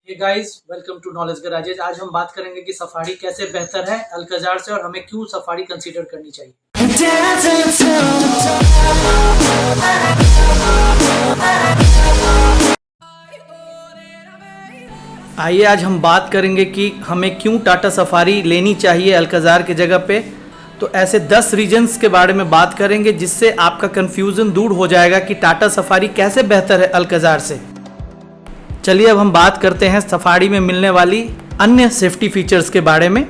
Hey guys, welcome to knowledge garages. आज हम बात करेंगे कि सफारी कैसे बेहतर है अल्कजार से और हमें क्यों सफारी कंसीडर करनी चाहिए। आइए आज हम बात करेंगे कि हमें क्यों टाटा सफारी लेनी चाहिए अल्कजार की जगह पे। तो ऐसे 10 रीजंस के बारे में बात करेंगे जिससे आपका कन्फ्यूज़न दूर हो जाएगा कि टाटा सफारी कैसे बेहतर है अल्कजार से। चलिए अब हम बात करते हैं सफारी में मिलने वाली अन्य सेफ्टी फीचर्स के बारे में।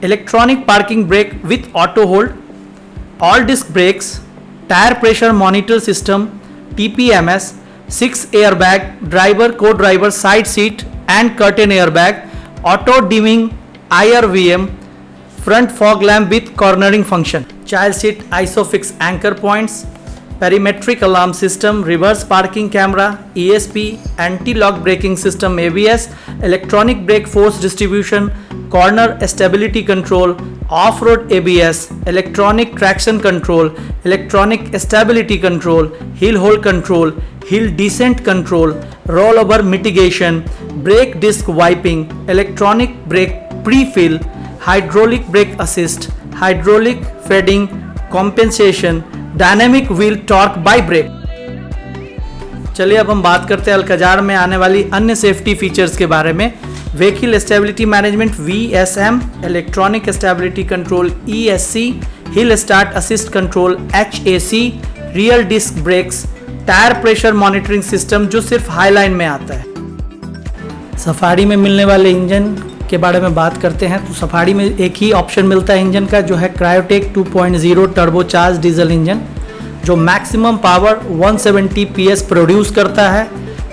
Electronic parking brake with auto hold, all disc brakes, tyre pressure monitor system, TPMS, 6 airbag, driver को driver side seat and curtain airbag, auto dimming IRVM, front fog lamp with cornering function, child seat isofix anchor points, perimetric alarm system, reverse parking camera, ESP, anti-lock braking system ABS, electronic brake force distribution, corner stability control, off-road ABS, electronic traction control, electronic stability control, hill hold control, hill descent control, rollover mitigation, brake disc wiping, electronic brake pre-fill, hydraulic brake assist, hydraulic feeding compensation, dynamic wheel torque by brake. चलिए अब हम बात करते हैं Alcazar में आने वाली अन्य सेफ्टी फीचर्स के बारे में। Vehicle stability management VSM, electronic stability control ESC, hill start assist control HAC, rear disc brakes, tyre pressure monitoring system जो सिर्फ हाईलाइन में आता है। सफारी में मिलने वाले इंजन के बारे में बात करते हैं तो सफारी में एक ही ऑप्शन मिलता है इंजन का, जो है क्रायोटेक 2.0 टर्बोचार्ज डीजल इंजन, जो मैक्सिमम पावर 170 PS प्रोड्यूस करता है।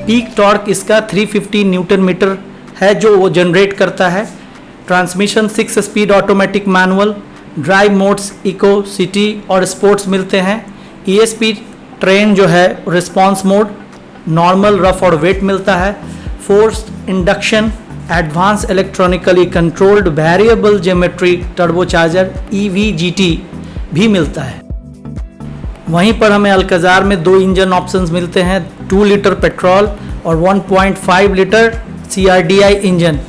पीक टॉर्क इसका 350 न्यूटन मीटर है जो वो जनरेट करता है। Transmission 6 speed automatic manual, drive modes eco, city और स्पोर्ट्स मिलते हैं। ESP ट्रेन जो है रिस्पॉन्स मोड, नॉर्मल, रफ और वेट मिलता है। Forced induction, advance electronically controlled variable geometry turbocharger EVGT भी मिलता है। वहीं पर हमें अल्कजार में 2 इंजन ऑप्शंस मिलते हैं, 2 लीटर पेट्रोल और 1.5 लीटर CRDI इंजन,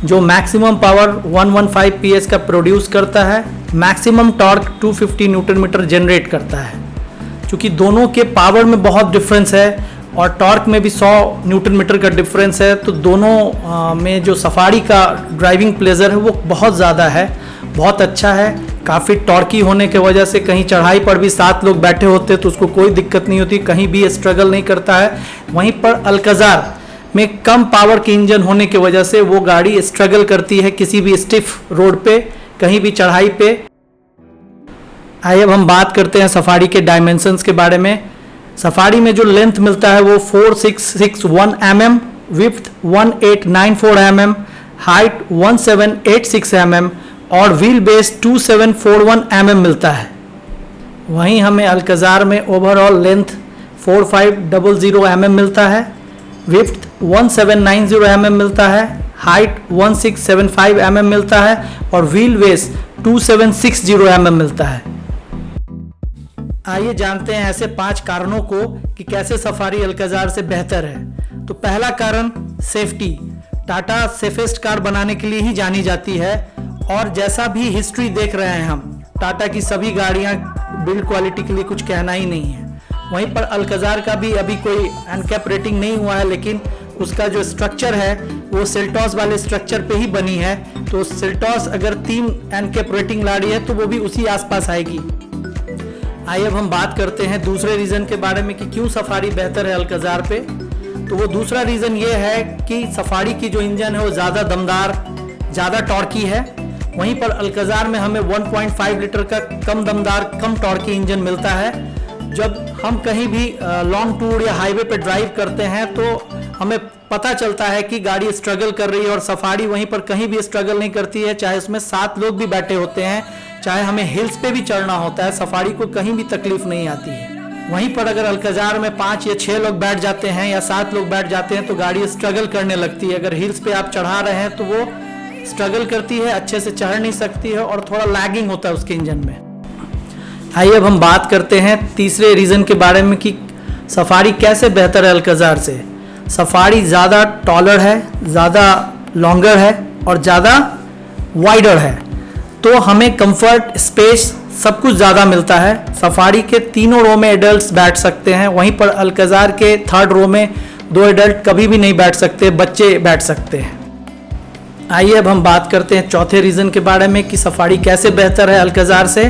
जो मैक्सिमम पावर 115 PS का प्रोड्यूस करता है, maximum torque 250 newton metre generate करता है। चूँकि दोनों के पावर में बहुत डिफरेंस है और टॉर्क में भी 100 न्यूटन मीटर का डिफरेंस है, तो दोनों में जो सफारी का ड्राइविंग प्लेजर है वो बहुत ज़्यादा है, बहुत अच्छा है। काफ़ी टॉर्की होने के वजह से कहीं चढ़ाई पर भी 7 लोग बैठे होते तो उसको कोई दिक्कत नहीं होती, कहीं भी स्ट्रगल नहीं करता है। वहीं पर अल्कजार में कम पावर के इंजन होने की वजह से वो गाड़ी स्ट्रगल करती है किसी भी स्टिफ रोड पे, कहीं भी चढ़ाई पे। आइए अब हम बात करते हैं सफारी के डायमेंशंस के बारे में। सफारी में जो लेंथ मिलता है वो 4661 mm, width 1894 mm, height 1786 mm और व्हील बेस 2741 mm मिलता है। वहीं हमें अल्कजार में ओवरऑल लेंथ 4500 mm मिलता है, विड्थ 1790 mm मिलता है, हाइट 1675 mm मिलता है और व्हील बेस 2760 mm मिलता है। आइए जानते हैं ऐसे 5 कारणों को कि कैसे सफारी अल्कजार से बेहतर है। तो पहला कारण सेफ्टी। टाटा सेफेस्ट कार बनाने के लिए ही जानी जाती है और जैसा भी हिस्ट्री देख रहे हैं हम, टाटा की सभी गाड़ियां बिल्ड क्वालिटी के लिए कुछ कहना ही नहीं है। वहीं पर अल्कजार का भी अभी कोई एनकैप रेटिंग नहीं हुआ है, लेकिन उसका जो स्ट्रक्चर है वो सेल्टॉस वाले स्ट्रक्चर पे ही बनी है। तो सेल्टॉस अगर 3 एनकैप रेटिंग ला रही है तो वो भी उसी आसपास आएगी। आइए अब हम बात करते हैं दूसरे रीज़न के बारे में कि क्यों सफारी बेहतर है अल्कजार पे। तो वो दूसरा रीज़न ये है कि सफारी की जो इंजन है वो ज़्यादा दमदार, ज़्यादा टॉर्की है। वहीं पर अल्कजार में हमें 1.5 लीटर का कम दमदार, कम टॉर्की इंजन मिलता है। जब हम कहीं भी लॉन्ग टूर या हाईवे पे ड्राइव करते हैं तो हमें पता चलता है कि गाड़ी स्ट्रगल कर रही है, और सफारी वहीं पर कहीं भी स्ट्रगल नहीं करती है, चाहे उसमें 7 लोग भी बैठे होते हैं, चाहे हमें हिल्स पे भी चढ़ना होता है, सफारी को कहीं भी तकलीफ नहीं आती है। वहीं पर अगर अल्कजार में 5 या 6 लोग बैठ जाते हैं या 7 लोग बैठ जाते हैं तो गाड़ी स्ट्रगल करने लगती है। अगर हिल्स पे आप चढ़ा रहे हैं तो वो स्ट्रगल करती है, अच्छे से चढ़ नहीं सकती है और थोड़ा लैगिंग होता है उसके इंजन में। आइए अब हम बात करते हैं तीसरे रीज़न के बारे में कि सफारी कैसे बेहतर है अल्कजार से। सफारी ज़्यादा टॉलर है, ज़्यादा लॉन्गर है और ज़्यादा वाइडर है, तो हमें कंफर्ट, स्पेस सब कुछ ज़्यादा मिलता है। सफारी के तीनों रो में एडल्ट्स बैठ सकते हैं, वहीं पर अल्काज़ार के थर्ड रो में 2 एडल्ट कभी भी नहीं बैठ सकते, बच्चे बैठ सकते हैं। आइए अब हम बात करते हैं चौथे रीज़न के बारे में कि सफारी कैसे बेहतर है अल्काज़ार से।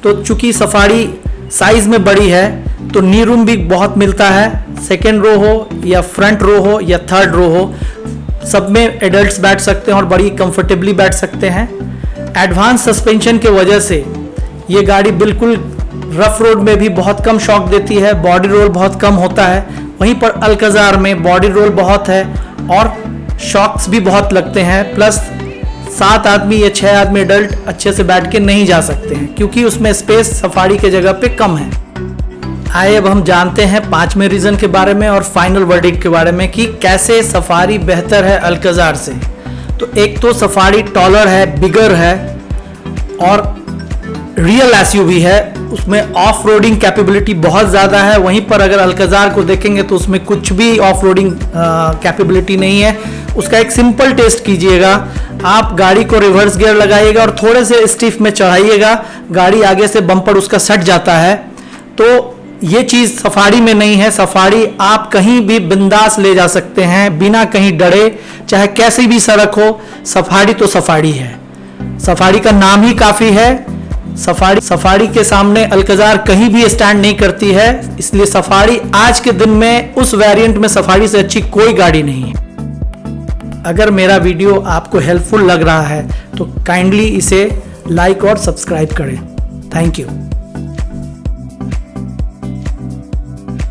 तो चूंकि सफारी साइज़ में बड़ी है तो नी रूम भी बहुत मिलता है। सेकेंड रो हो या फ्रंट रो हो या थर्ड रो हो, सब में एडल्ट्स बैठ सकते हैं और बड़ी कंफर्टेबली बैठ सकते हैं। एडवांस सस्पेंशन के वजह से ये गाड़ी बिल्कुल रफ रोड में भी बहुत कम शॉक देती है, बॉडी रोल बहुत कम होता है। वहीं पर अल्काज़ार में बॉडी रोल बहुत है और शॉक्स भी बहुत लगते हैं, प्लस 7 आदमी या 6 आदमी एडल्ट अच्छे से बैठ के नहीं जा सकते हैं क्योंकि उसमें स्पेस सफारी के जगह पे कम है। आइए अब हम जानते हैं 5वें रीज़न के बारे में और फाइनल वर्डिक्ट के बारे में कि कैसे सफारी बेहतर है अल्काज़ार से। तो एक तो सफारी टॉलर है, बिगर है और रियल एसयूवी है, उसमें ऑफ रोडिंग कैपेबिलिटी बहुत ज़्यादा है। वहीं पर अगर अल्काज़ार को देखेंगे तो उसमें कुछ भी ऑफ रोडिंग कैपेबिलिटी नहीं है। उसका एक सिंपल टेस्ट कीजिएगा, आप गाड़ी को रिवर्स गियर लगाइएगा और थोड़े से स्टिफ में चढ़ाइएगा, गाड़ी आगे से बम्पर उसका सट जाता है। तो ये चीज़ सफारी में नहीं है। सफारी आप कहीं भी बिंदास ले जा सकते हैं बिना कहीं डरे, चाहे कैसी भी सड़क हो। सफारी तो सफारी है, सफारी का नाम ही काफ़ी है। सफारी के सामने अल्काज़ार कहीं भी स्टैंड नहीं करती है, इसलिए सफारी आज के दिन में उस वेरिएंट में सफारी से अच्छी कोई गाड़ी नहीं है। अगर मेरा वीडियो आपको हेल्पफुल लग रहा है तो काइंडली इसे लाइक और सब्सक्राइब करें। Thank you.